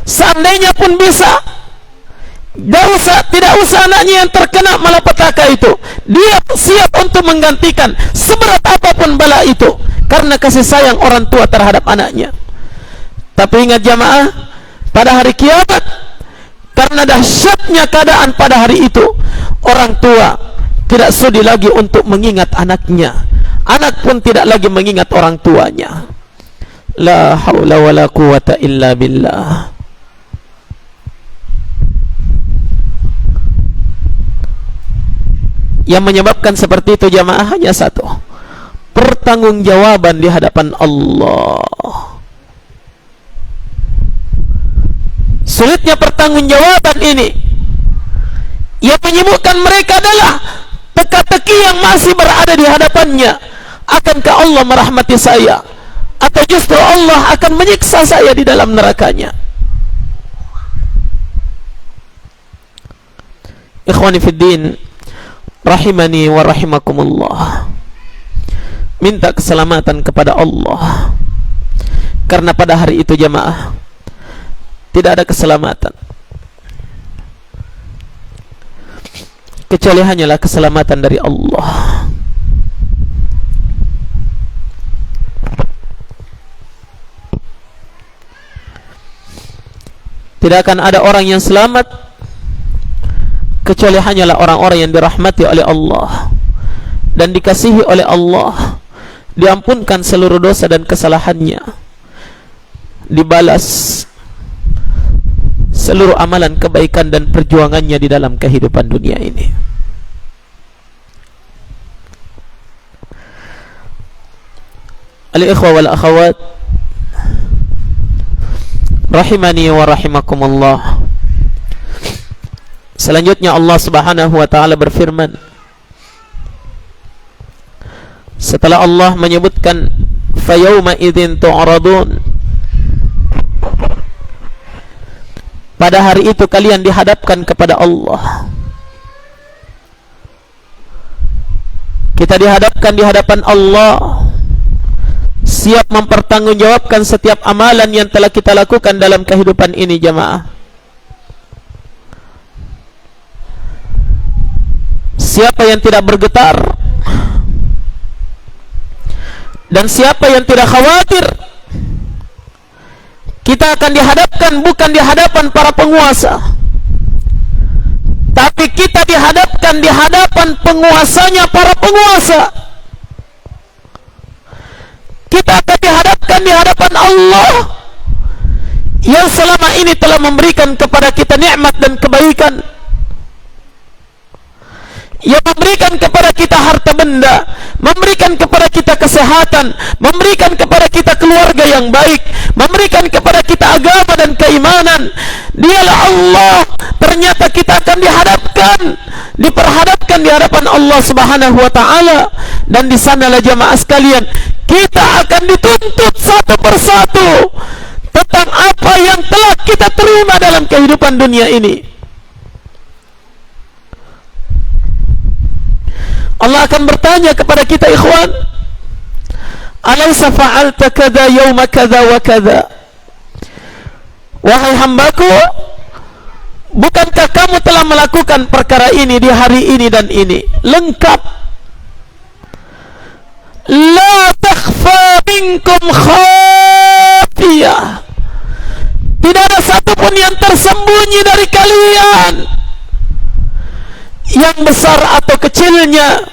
seandainya pun bisa, tidak usah anaknya yang terkena malapetaka itu, dia siap untuk menggantikan seberat apapun bala itu karena kasih sayang orang tua terhadap anaknya. Tapi ingat jamaah, pada hari kiamat, karena dahsyatnya keadaan pada hari itu, orang tua tidak sudi lagi untuk mengingat anaknya, anak pun tidak lagi mengingat orang tuanya. La haula wala quwata illa billah. Yang menyebabkan seperti itu jamaah hanya satu, pertanggungjawaban di hadapan Allah. Sulitnya pertanggungjawaban ini yang menyibukkan mereka adalah teka-teki yang masih berada di hadapannya. Akankah Allah merahmati saya, atau justru Allah akan menyiksa saya di dalam nerakanya? Ikhwani fiddin, rahimani wa rahimakumullah, minta keselamatan kepada Allah, karena pada hari itu jamaah tidak ada keselamatan kecuali hanyalah keselamatan dari Allah. Tidak akan ada orang yang selamat kecuali hanyalah orang-orang yang dirahmati oleh Allah dan dikasihi oleh Allah, diampunkan seluruh dosa dan kesalahannya, dibalas seluruh amalan kebaikan dan perjuangannya di dalam kehidupan dunia ini. Al-ikhwa wal akhawat rahimani wa rahimakumullah. Selanjutnya Allah Subhanahu wa taala berfirman, setelah Allah menyebutkan fa yauma idzin tu'radun, pada hari itu kalian dihadapkan kepada Allah. Kita dihadapkan di hadapan Allah, siap mempertanggungjawabkan setiap amalan yang telah kita lakukan dalam kehidupan ini, jamaah. Siapa yang tidak bergetar dan siapa yang tidak khawatir? Kita akan dihadapkan bukan di hadapan para penguasa, tapi kita dihadapkan di hadapan penguasanya para penguasa. Kita akan dihadapkan di hadapan Allah yang selama ini telah memberikan kepada kita nikmat dan kebaikan, yang memberikan kepada kita harta benda, memberikan kepada kita kesehatan, memberikan kepada kita keluarga yang baik, memberikan kepada kita agama dan keimanan. Dialah Allah. Ternyata kita akan diperhadapkan di hadapan Allah Subhanahu wa taala, dan di sanalah jamaah sekalian kita akan dituntut satu persatu tentang apa yang telah kita terima dalam kehidupan dunia ini. Allah akan bertanya kepada kita, ikhwan, alaysa fa'alta kada yawma kada wa kada? Wahai hambaku, bukankah kamu telah melakukan perkara ini di hari ini dan ini? Lengkap. La takhfa minkum khafiyah. Tidak ada satupun yang tersembunyi dari kalian, yang besar atau kecilnya,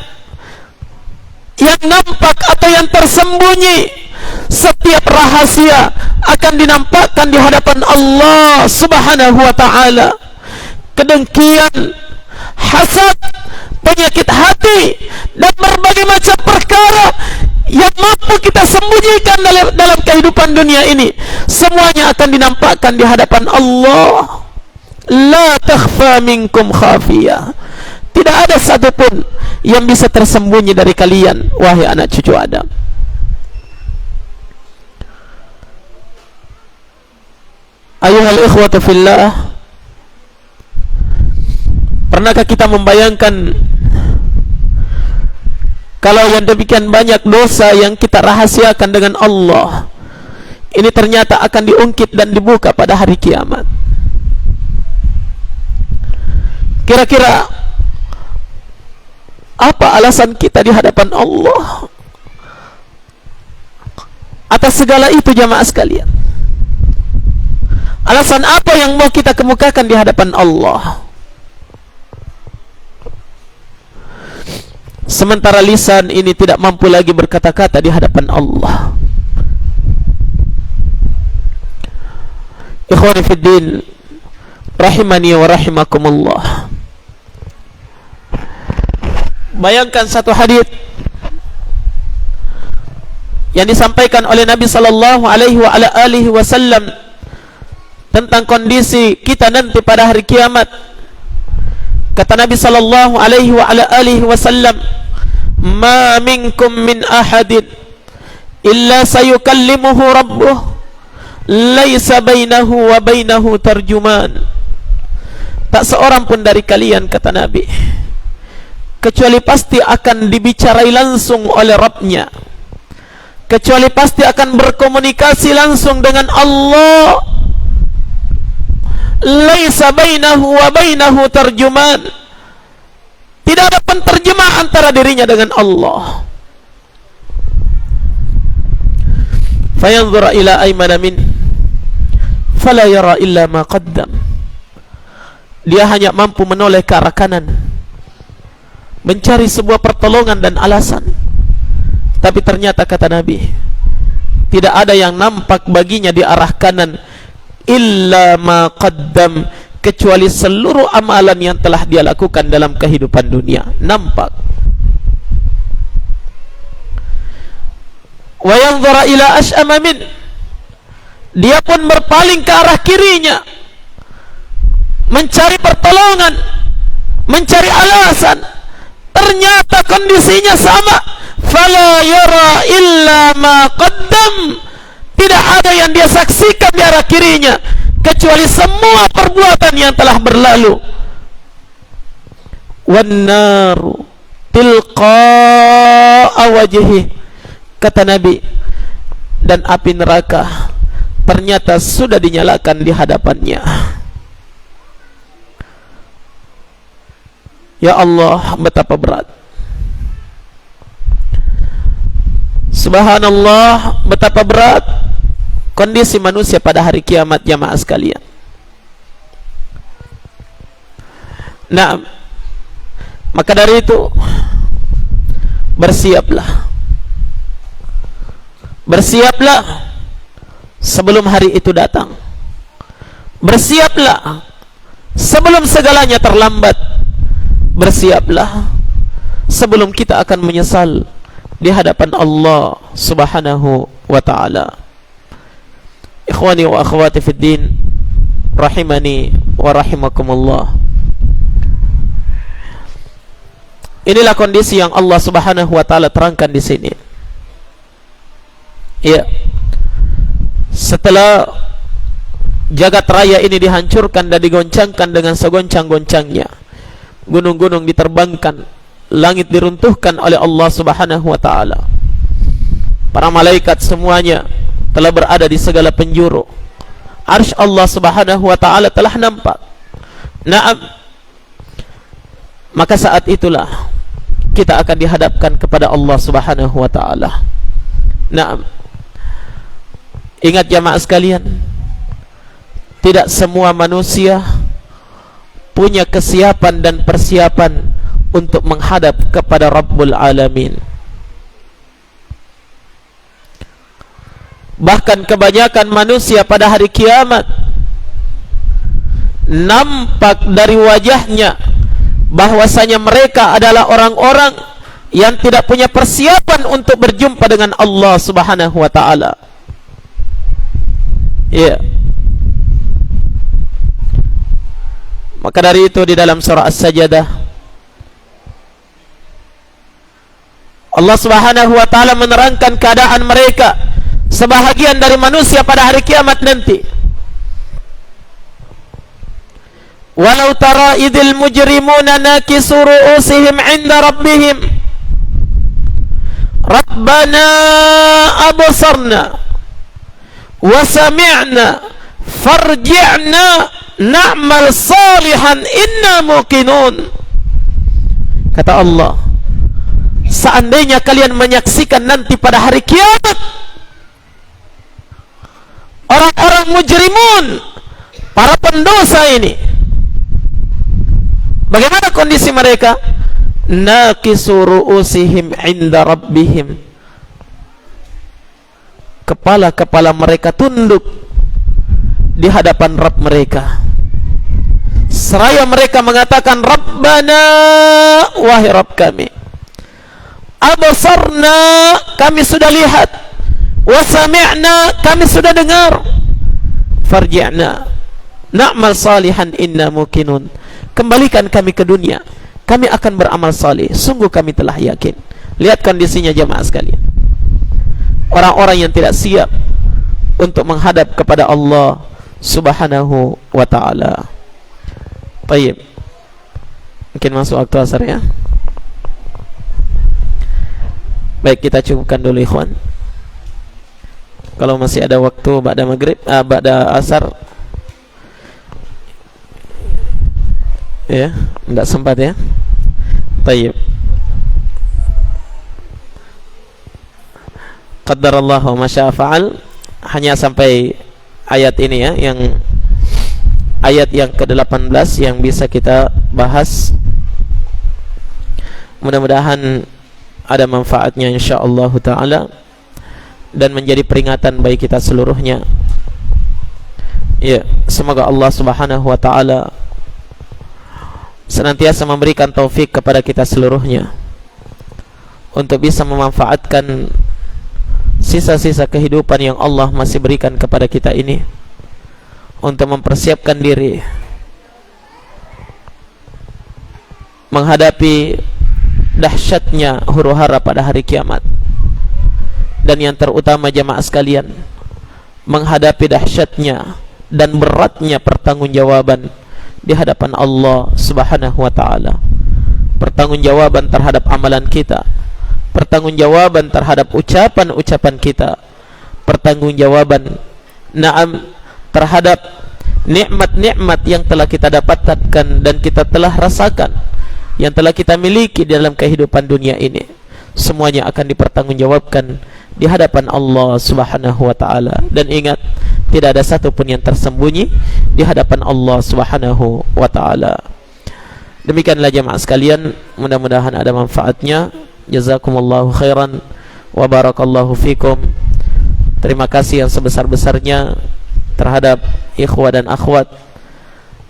yang nampak atau yang tersembunyi. Setiap rahasia akan dinampakkan di hadapan Allah Subhanahu wa ta'ala. Kedengkian, hasad, penyakit hati, dan berbagai macam perkara yang mampu kita sembunyikan dalam kehidupan dunia ini, semuanya akan dinampakkan di hadapan Allah. La takhfa minkum khafiyah. Tidak ada satupun yang bisa tersembunyi dari kalian, wahai anak cucu Adam. Ayuhal ikhwatu fillah, pernahkah kita membayangkan kalau yang demikian banyak dosa yang kita rahasiakan dengan Allah ini ternyata akan diungkit dan dibuka pada hari kiamat? Kira-kira apa alasan kita di hadapan Allah atas segala itu, jamaah sekalian? Alasan apa yang mau kita kemukakan di hadapan Allah? Sementara lisan ini tidak mampu lagi berkata-kata di hadapan Allah. Ikhwani fiddin, rahimani wa rahimakumullah. Bayangkan satu hadis yang disampaikan oleh Nabi sallallahu alaihi wasallam tentang kondisi kita nanti pada hari kiamat. Kata Nabi sallallahu alaihi wasallam, "Ma minkum min ahadin illa sayukallimuhu rabbuh, laisa bainahu wa bainahu tarjuman." Tak seorang pun dari kalian, kata Nabi, kecuali pasti akan dibicarai langsung oleh Rabbnya, kecuali pasti akan berkomunikasi langsung dengan Allah. Laisa bainahu wa bainahu tarjuman. Tidak ada penterjemah antara dirinya dengan Allah. Fayanzura ila aymana min fala yara illa ma qaddam. Dia hanya mampu menoleh ke arah kanan, mencari sebuah pertolongan dan alasan. Tapi ternyata kata Nabi, tidak ada yang nampak baginya di arah kanan illa ma qaddam, kecuali seluruh amalan yang telah dia lakukan dalam kehidupan dunia nampak. Wa yanzura ila ash'ama min, dia pun berpaling ke arah kirinya, mencari pertolongan, mencari alasan. Ternyata kondisinya sama. Fala yara illa ma qaddam, tidak ada yang dia saksikan di arah kirinya kecuali semua perbuatan yang telah berlalu. Wan naru tilqa'a wajhi, kata Nabi, dan api neraka ternyata sudah dinyalakan di hadapannya. Ya Allah, betapa berat. Subhanallah, betapa berat kondisi manusia pada hari kiamat, jamaah sekalian. Nah, maka dari itu bersiaplah sebelum hari itu datang. Bersiaplah sebelum segalanya terlambat. Bersiaplah sebelum kita akan menyesal di hadapan Allah Subhanahu wa ta'ala. Ikhwani wa akhwati fid din, rahimani wa rahimakumullah. Inilah kondisi yang Allah Subhanahu wa ta'ala terangkan di sini. Ya, setelah jagat raya ini dihancurkan dan digoncangkan dengan segoncang-goncangnya, gunung-gunung diterbangkan, langit diruntuhkan oleh Allah Subhanahu wa ta'ala, para malaikat semuanya telah berada di segala penjuru, arsy Allah Subhanahu wa ta'ala telah nampak. Naam, maka saat itulah kita akan dihadapkan kepada Allah Subhanahu wa ta'ala. Naam, ingat jamaah sekalian, tidak semua manusia punya kesiapan dan persiapan untuk menghadap kepada Rabbul Alamin. Bahkan kebanyakan manusia pada hari kiamat nampak dari wajahnya bahwasanya mereka adalah orang-orang yang tidak punya persiapan untuk berjumpa dengan Allah Subhanahu wa ta'ala. Ya, maka dari itu di dalam surah As-Sajdah Allah Subhanahu wa ta'ala menerangkan keadaan mereka, sebahagian dari manusia pada hari kiamat nanti. Walau tara idil mujrimuna nakisu ru'usihim 'inda rabbihim Rabbana absarna wa sami'na farji'na na'mal salihan inna muqinun. Kata Allah, seandainya kalian menyaksikan nanti pada hari kiamat orang-orang mujrimun, para pendosa ini, bagaimana kondisi mereka? Naqisu ru'usihim 'inda rabbihim, kepala-kepala mereka tunduk di hadapan Rabb mereka, seraya mereka mengatakan Rabbana, wahai Rabb kami, absarna, kami sudah lihat, wa sami'na, kami sudah dengar, farji'na na'mal salihan inna muqinun, kembalikan kami ke dunia, kami akan beramal saleh, sungguh kami telah yakin. Lihat kondisinya jamaah sekalian, orang-orang yang tidak siap untuk menghadap kepada Allah Subhanahu wa ta'ala. Baik, mungkin masuk waktu asar ya. Baik, kita cukupkan dulu ikhwan. Kalau masih ada waktu ba'da maghrib, ba'da asar, ya, tidak sempat ya. Baik, qaddarallahu ma syaa fa'al, hanya sampai ayat ini ya, yang ayat yang ke-18 yang bisa kita bahas. Mudah-mudahan ada manfaatnya insyaallah taala dan menjadi peringatan bagi kita seluruhnya. Ya, semoga Allah Subhanahu wa taala senantiasa memberikan taufik kepada kita seluruhnya untuk bisa memanfaatkan sisa-sisa kehidupan yang Allah masih berikan kepada kita ini untuk mempersiapkan diri menghadapi dahsyatnya huru-hara pada hari kiamat, dan yang terutama jamaah sekalian, menghadapi dahsyatnya dan beratnya pertanggungjawaban di hadapan Allah Subhanahu wa taala. Pertanggungjawaban terhadap amalan kita, pertanggungjawaban terhadap ucapan-ucapan kita, pertanggungjawaban terhadap nikmat-nikmat yang telah kita dapatkan dan kita telah rasakan, yang telah kita miliki dalam kehidupan dunia ini. Semuanya akan dipertanggungjawabkan di hadapan Allah Subhanahu wa taala. Dan ingat, tidak ada satu pun yang tersembunyi di hadapan Allah Subhanahu wa taala. Demikianlah jemaah sekalian, mudah-mudahan ada manfaatnya. Jazakumullahu khairan wa barakallahu fikum. Terima kasih yang sebesar-besarnya terhadap ikhwah dan akhwat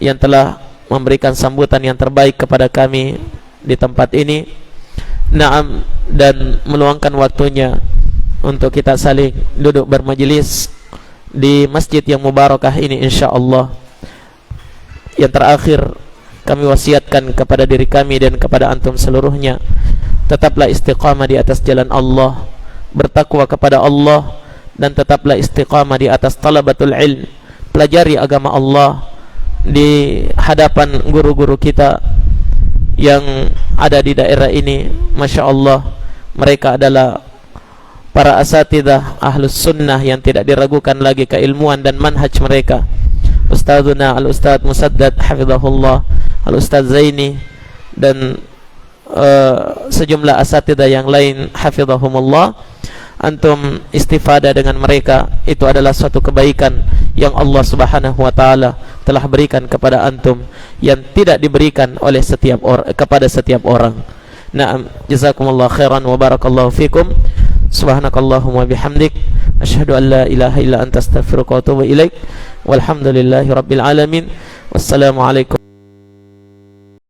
yang telah memberikan sambutan yang terbaik kepada kami di tempat ini. Naam, dan meluangkan waktunya untuk kita saling duduk bermajelis di masjid yang mubarakah ini insyaallah. Yang terakhir, kami wasiatkan kepada diri kami dan kepada antum seluruhnya, tetaplah istiqamah di atas jalan Allah, bertakwa kepada Allah, dan tetaplah istiqamah di atas talabatul ilm, pelajari agama Allah di hadapan guru-guru kita yang ada di daerah ini. Masya Allah, mereka adalah para asatidah ahlus sunnah yang tidak diragukan lagi keilmuan dan manhaj mereka. Ustadzuna al-Ustadz Musaddad hafizahullah, al-Ustadz Zaini, dan sejumlah asatidah yang lain hafizahumullah. Antum istifadah dengan mereka, itu adalah suatu kebaikan yang Allah Subhanahu wa taala telah berikan kepada antum, yang tidak diberikan oleh setiap orang kepada setiap orang. Naam, jazakumullah khairan wa barakallahu fikum. Subhanakallahumma bihamdik, asyhadu an la ilaha illa anta astaghfiruka wa atubu ilaik. Walhamdulillahi rabbil alamin. Wassalamu alaikum